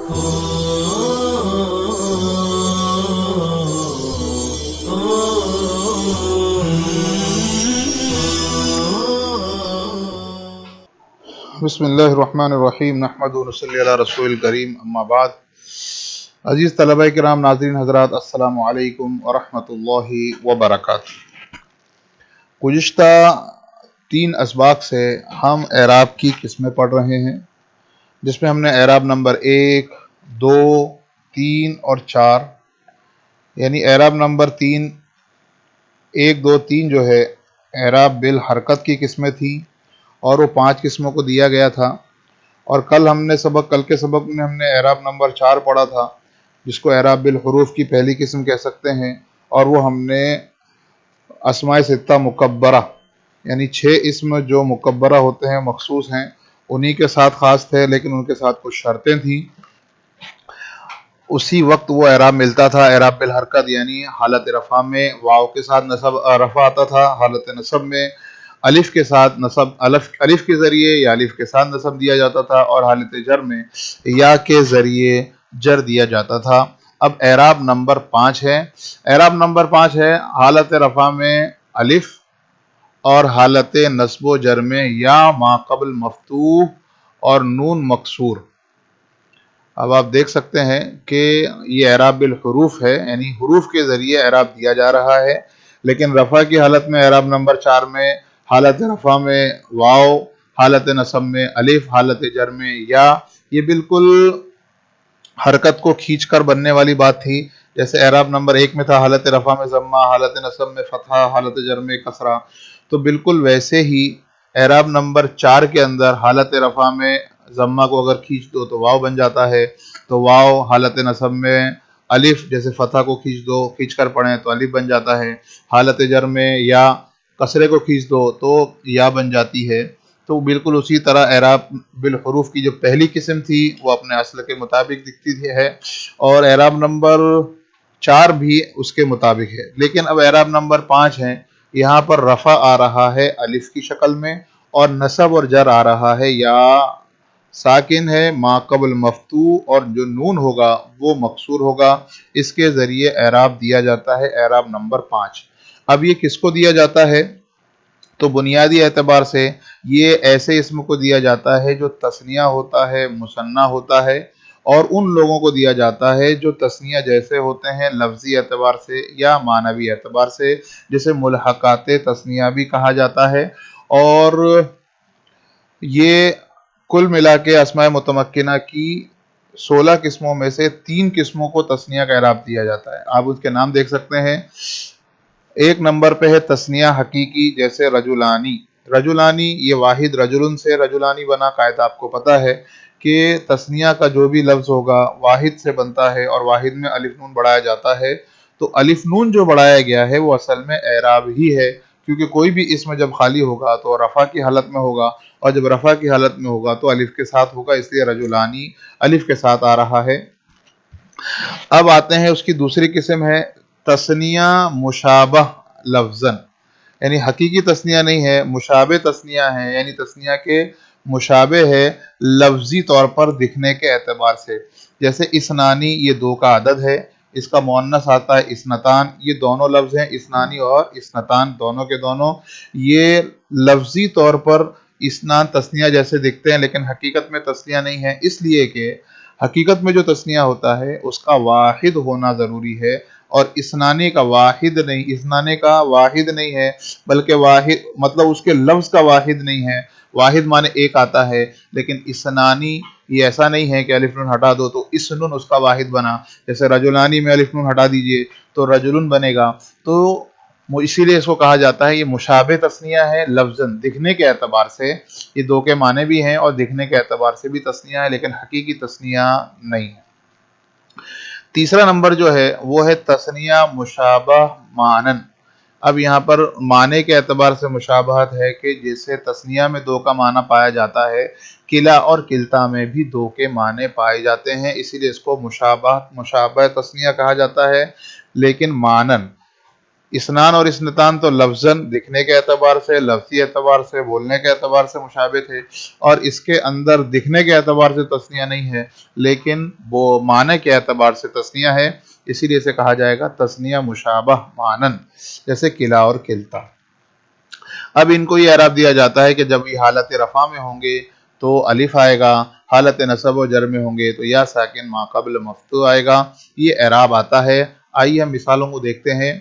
بسم اللہ الرحمن الرحیم نحمد و نصلی علی رسول الکریم اما بعد. عزیز طلبہ کرام، ناظرین حضرات، السلام علیکم ورحمۃ اللہ وبرکاتہ. گزشتہ 3 اسباق سے ہم اعراب کی قسمیں پڑھ رہے ہیں، جس میں ہم نے اعراب نمبر 1، 2، 3 اور 4، یعنی اعراب نمبر 3، 1، 2، 3 جو ہے اعراب بالحرکت کی قسمیں تھیں، اور وہ 5 قسموں کو دیا گیا تھا. اور کل کے سبق میں ہم نے اعراب نمبر 4 پڑھا تھا، جس کو اعراب بالحروف کی پہلی قسم کہہ سکتے ہیں، اور وہ ہم نے اسماء ستہ مکبرہ یعنی 6 اسم جو مکبرہ ہوتے ہیں، مخصوص ہیں، انہی کے ساتھ خاص تھے، لیکن ان کے ساتھ کچھ شرطیں تھیں. اسی وقت وہ اعراب ملتا تھا. اعراب بالحرکت یعنی حالت رفع میں واو کے ساتھ نصب رفع آتا تھا، حالت نصب میں الف کے ساتھ نصب الف کے ذریعے یا الف کے ساتھ نصب دیا جاتا تھا، اور حالت جر میں یا کے ذریعے جر دیا جاتا تھا. اب اعراب نمبر 5 ہے. اعراب نمبر 5 ہے حالت رفع میں الف، اور حالت نصب و جر میں یا ما قبل مفتوح اور نون مکسور. اب آپ دیکھ سکتے ہیں کہ یہ اعراب بالحروف ہے، یعنی حروف کے ذریعے اعراب دیا جا رہا ہے. لیکن رفع کی حالت میں اعراب نمبر 4 میں حالت رفع میں واو، حالت نصب میں الف، حالت جر میں یا، یہ بالکل حرکت کو کھینچ کر بننے والی بات تھی. جیسے اعراب نمبر 1 میں تھا حالت رفع میں ضمہ، حالت نصب میں فتحہ، حالت جر میں کسرہ، تو بالکل ویسے ہی اعراب نمبر 4 کے اندر حالت رفع میں ضمہ کو اگر کھینچ دو تو واو بن جاتا ہے، تو واو. حالت نصب میں الف، جیسے فتحہ کو کھینچ کر پڑھیں تو الف بن جاتا ہے. حالت جر میں یا کسرے کو کھینچ دو تو یا بن جاتی ہے. تو بالکل اسی طرح اعراب بالحروف کی جو پہلی قسم تھی وہ اپنے اصل کے مطابق دکھتی ہے، اور اعراب نمبر 4 بھی اس کے مطابق ہے. لیکن اب اعراب نمبر 5 ہے، یہاں پر رفع آ رہا ہے الف کی شکل میں، اور نصب اور جر آ رہا ہے یا ساکن ہے ما قبل مفتوح، اور جو نون ہوگا وہ مکسور ہوگا. اس کے ذریعے اعراب دیا جاتا ہے اعراب نمبر 5. اب یہ کس کو دیا جاتا ہے؟ تو بنیادی اعتبار سے یہ ایسے اسم کو دیا جاتا ہے جو تثنیہ ہوتا ہے، مثنیٰ ہوتا ہے، اور ان لوگوں کو دیا جاتا ہے جو تثنیہ جیسے ہوتے ہیں لفظی اعتبار سے یا معنوی اعتبار سے، جسے ملحقات تثنیہ بھی کہا جاتا ہے. اور یہ کل ملا کے اسماء متمکنہ کی 16 قسموں میں سے 3 قسموں کو تثنیہ کا اعراب دیا جاتا ہے. آپ اس کے نام دیکھ سکتے ہیں. 1 نمبر پہ ہے تثنیہ حقیقی، جیسے رجلانی. رجلانی یہ واحد رجلن سے رجلانی بنا. قاعدہ آپ کو پتا ہے کہ تثنیہ کا جو بھی لفظ ہوگا واحد سے بنتا ہے، اور واحد میں الف نون بڑھایا جاتا ہے. تو الف نون جو بڑھایا گیا ہے وہ اصل میں اعراب ہی ہے، کیونکہ کوئی بھی اسم جب خالی ہوگا تو رفع کی حالت میں ہوگا، اور جب رفع کی حالت میں ہوگا تو الف کے ساتھ ہوگا، اس لیے رجلانی الف کے ساتھ آ رہا ہے. اب آتے ہیں اس کی دوسری قسم ہے تثنیہ مشابہ لفظاً، یعنی حقیقی تثنیہ نہیں ہے، مشابہ تثنیہ ہے، یعنی تثنیہ کے مشابہ ہے لفظی طور پر دکھنے کے اعتبار سے. جیسے اسنانی، یہ 2 کا عدد ہے، اس کا مؤنث آتا ہے اسنتان. یہ دونوں لفظ ہیں، اسنانی اور اسنتان، دونوں کے دونوں یہ لفظی طور پر اسنان تثنیہ جیسے دکھتے ہیں، لیکن حقیقت میں تثنیہ نہیں ہے، اس لیے کہ حقیقت میں جو تثنیہ ہوتا ہے اس کا واحد ہونا ضروری ہے، اور اسنانی کا واحد نہیں ہے، بلکہ واحد مطلب اس کے لفظ کا واحد نہیں ہے. واحد معنی ایک آتا ہے، لیکن اسنانی یہ ایسا نہیں ہے کہ الف نون ہٹا دو تو اسنن اس کا واحد بنا. جیسے رجلانی میں الف نون ہٹا دیجئے تو رجلن بنے گا. تو اسی لیے اس کو کہا جاتا ہے یہ مشابہ تثنیہ ہے لفظاً، دکھنے کے اعتبار سے. یہ 2 کے معنی بھی ہیں اور دکھنے کے اعتبار سے بھی تثنیہ ہے، لیکن حقیقی تثنیہ نہیں ہے. تیسرا نمبر جو ہے وہ ہے تثنیہ مشابہ معنن. اب یہاں پر معنی کے اعتبار سے مشابہت ہے کہ جیسے تثنیہ میں 2 کا معنی پایا جاتا ہے، کلا اور کلتا میں بھی 2 کے معنی پائے جاتے ہیں، اسی لیے اس کو مشابہ تثنیہ کہا جاتا ہے. لیکن معنن اسنان اور اسنتان تو لفظاً دکھنے کے اعتبار سے، لفظی اعتبار سے، بولنے کے اعتبار سے مشابہ تھے، اور اس کے اندر دکھنے کے اعتبار سے تثنیہ نہیں ہے، لیکن وہ معنی کے اعتبار سے تثنیہ ہے، اسی لیے اسے کہا جائے گا تثنیہ مشابہ معنن، جیسے کلا اور کلتا۔ اب ان کو یہ اعراب دیا جاتا ہے کہ جب یہ حالت رفع میں ہوں گے تو الف آئے گا، حالت نصب و جر میں ہوں گے تو یا ساکن ما قبل مفتوح آئے گا، یہ اعراب آتا ہے۔ آئیے ہم مثالوں کو دیکھتے ہیں۔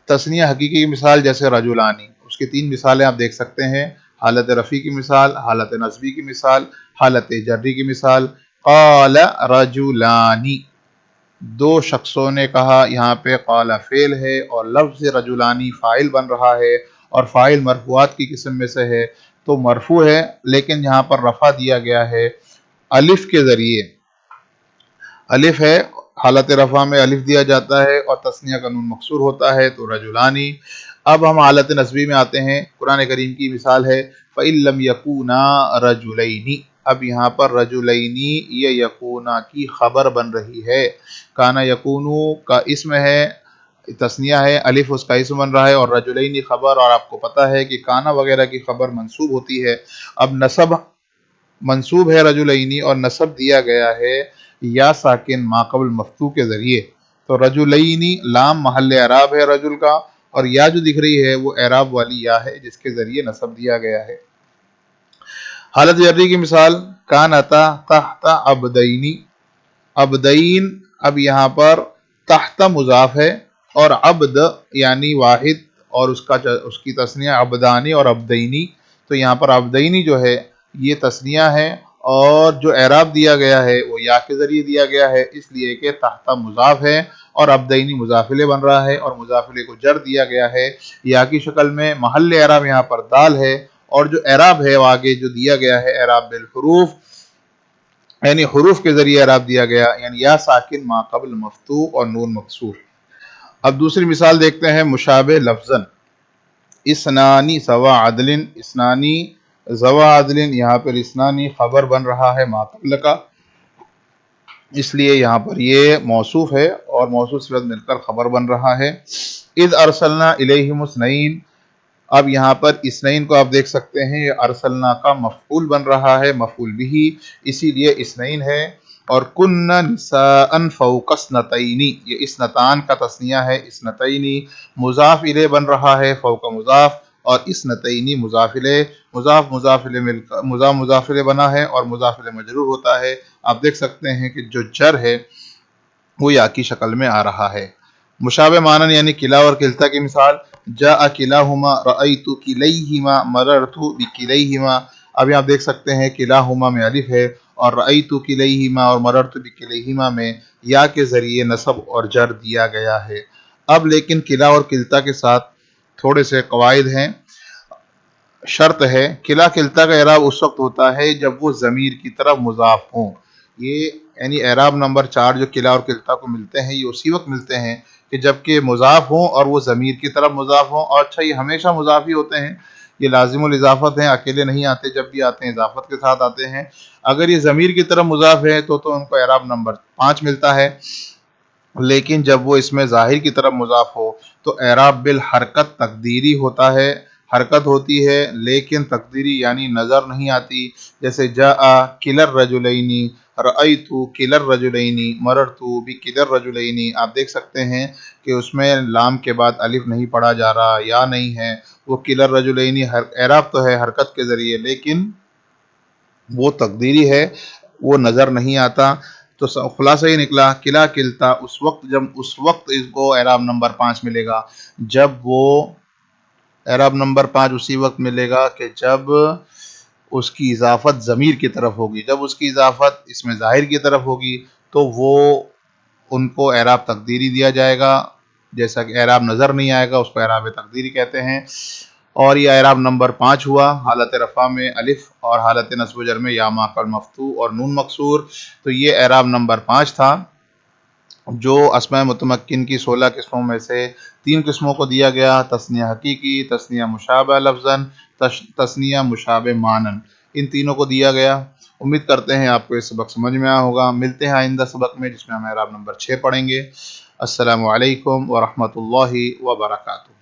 تثنیہ حقیقی کی مثال جیسے رجلانی، اس کی 3 مثالیں آپ دیکھ سکتے ہیں، حالت رفیع کی مثال، حالت نصبی کی مثال، حالت جری کی مثال۔ قال رجلانی، 2 شخصوں نے کہا، یہاں پہ قال فعل ہے اور لفظ رجلانی فاعل بن رہا ہے، اور فاعل مرفوعات کی قسم میں سے ہے تو مرفوع ہے، لیکن یہاں پر رفع دیا گیا ہے الف کے ذریعے۔ الف ہے، حالت رفع میں الف دیا جاتا ہے اور تثنیہ کا نون مکسور ہوتا ہے تو رجلانی۔ اب ہم حالت نصبی میں آتے ہیں، قرآن کریم کی مثال ہے فَإِن لَمْ يَكُونَا رَجُلَيْنِ، اب یہاں پر رجلینی یہ یکونا کی خبر بن رہی ہے، کانا یکونو کا اسم ہے، تثنیہ ہے، الف اس کا اسم بن رہا ہے، اور رجلینی خبر، اور آپ کو پتہ ہے کہ کانا وغیرہ کی خبر منصوب ہوتی ہے۔ اب نصب منصوب ہے رجلینی اور نصب دیا گیا ہے یا ساکن ما قبل مفتوح کے ذریعے، تو رجلینی لام محل اعراب ہے رجل کا، اور یا جو دکھ رہی ہے وہ اعراب والی یا ہے جس کے ذریعے نصب دیا گیا ہے۔ حالت جری کی مثال کانتا تحت عبدینی، عبدین، اب یہاں پر تحت مضاف ہے اور عبد یعنی واحد، اور اس کی تثنیہ عبدانی اور عبدینی، تو یہاں پر عبدینی جو ہے یہ تثنیہ ہے، اور جو اعراب دیا گیا ہے وہ یا کے ذریعے دیا گیا ہے، اس لیے کہ تحت مضاف ہے اور عبدینی مضافلے بن رہا ہے، اور مضافلے کو جر دیا گیا ہے یا کی شکل میں، محل اعراب یہاں پر دال ہے، اور جو اعراب ہے وہ آگے جو دیا گیا ہے اعراب بالحروف، یعنی حروف کے ذریعے اعراب دیا گیا، یعنی یا ساکن ما قبل مفتوح اور نون مکسور۔ اب دوسری مثال دیکھتے ہیں مشابہ لفظاً، اسنانی سوا عدل، اسنانی زوا عدل، یہاں پر اسنانی خبر بن رہا ہے ما قبل کا، اس لیے یہاں پر یہ موصوف ہے اور موصوف صفت مل کر خبر بن رہا ہے۔ اذ ارسلنا الیہم اثنین، اب یہاں پر اثنین کو آپ دیکھ سکتے ہیں، یہ ارسلنا کا مفعول بن رہا ہے، مفعول بھی، اسی لیے اثنین ہے، اور کننا نساء فوق اثنتین، یہ اثنتان کا تثنیہ ہے، اثنتین مضاف الیہ بن رہا ہے، فوق مضاف، اور اثنتین مضاف الیہ، مضاف مضاف الیہ مل کر مضاف مضاف الیہ بنا ہے اور مضاف الیہ مجرور ہوتا ہے۔ آپ دیکھ سکتے ہیں کہ جو جر ہے وہ یا کی شکل میں آ رہا ہے۔ مشابہ معنن یعنی کلا اور کلتا کی مثال جاء کلاہما رأیت کلیہما مررت بکلیہما، اب یہاں آپ دیکھ سکتے ہیں کلاہما میں الف ہے اور رأیت کلیہما اور مررت بکلیہما میں یا کے ذریعے نصب اور جر دیا گیا ہے۔ اب لیکن کلا اور کلتا کے ساتھ تھوڑے سے قواعد ہیں، شرط ہے، کلا کلتا کا اعراب اس وقت ہوتا ہے جب وہ ضمیر کی طرف مضاف ہوں، یہ یعنی اعراب نمبر 4 جو کلا اور کلتا کو ملتے ہیں یہ اسی وقت ملتے ہیں کہ جب کہ مضاف ہوں اور وہ ضمیر کی طرف مضاف ہوں، اور اچھا یہ ہمیشہ مضاف ہی ہوتے ہیں، یہ لازم الاضافت ہیں، اکیلے نہیں آتے، جب بھی آتے ہیں اضافت کے ساتھ آتے ہیں۔ اگر یہ ضمیر کی طرف مضاف ہے تو ان کو اعراب نمبر 5 ملتا ہے، لیکن جب وہ اس میں ظاہر کی طرف مضاف ہو تو اعراب بالحرکت تقدیری ہوتا ہے، حرکت ہوتی ہے لیکن تقدیری یعنی نظر نہیں آتی، جیسے جاء کلا الرجلین، رأیت کلا الرجلین، مررت بکلا الرجلین، آپ دیکھ سکتے ہیں کہ اس میں لام کے بعد الف نہیں پڑھا جا رہا، یا نہیں ہے، وہ کلا الرجلین اعراب تو ہے حرکت کے ذریعے لیکن وہ تقدیری ہے، وہ نظر نہیں آتا۔ تو خلاصہ یہ نکلا کلا کلتا اس وقت اس کو اعراب نمبر 5 ملے گا، جب وہ اعراب نمبر 5 اسی وقت ملے گا کہ جب اس کی اضافت ضمیر کی طرف ہوگی، جب اس کی اضافت اس میں ظاہر کی طرف ہوگی تو وہ ان کو اعراب تقدیری دیا جائے گا، جیسا کہ اعراب نظر نہیں آئے گا اس کو اعراب تقدیری کہتے ہیں۔ اور یہ اعراب نمبر 5 ہوا، حالت رفع میں الف اور حالت نصب و جر میں یا ما قبل مفتوح اور نون مکسور، تو یہ اعراب نمبر 5 تھا جو اسماء متمکن کی 16 قسموں میں سے 3 قسموں کو دیا گیا، تثنیہ حقیقی، تثنیہ مشابہ لفظاً، تثنیہ مشابہ معنن، ان تینوں کو دیا گیا۔ امید کرتے ہیں آپ کو یہ سبق سمجھ میں آیا ہوگا، ملتے ہیں آئندہ سبق میں جس میں ہم اعراب نمبر 6 پڑھیں گے۔ السلام علیکم ورحمۃ اللہ وبرکاتہ۔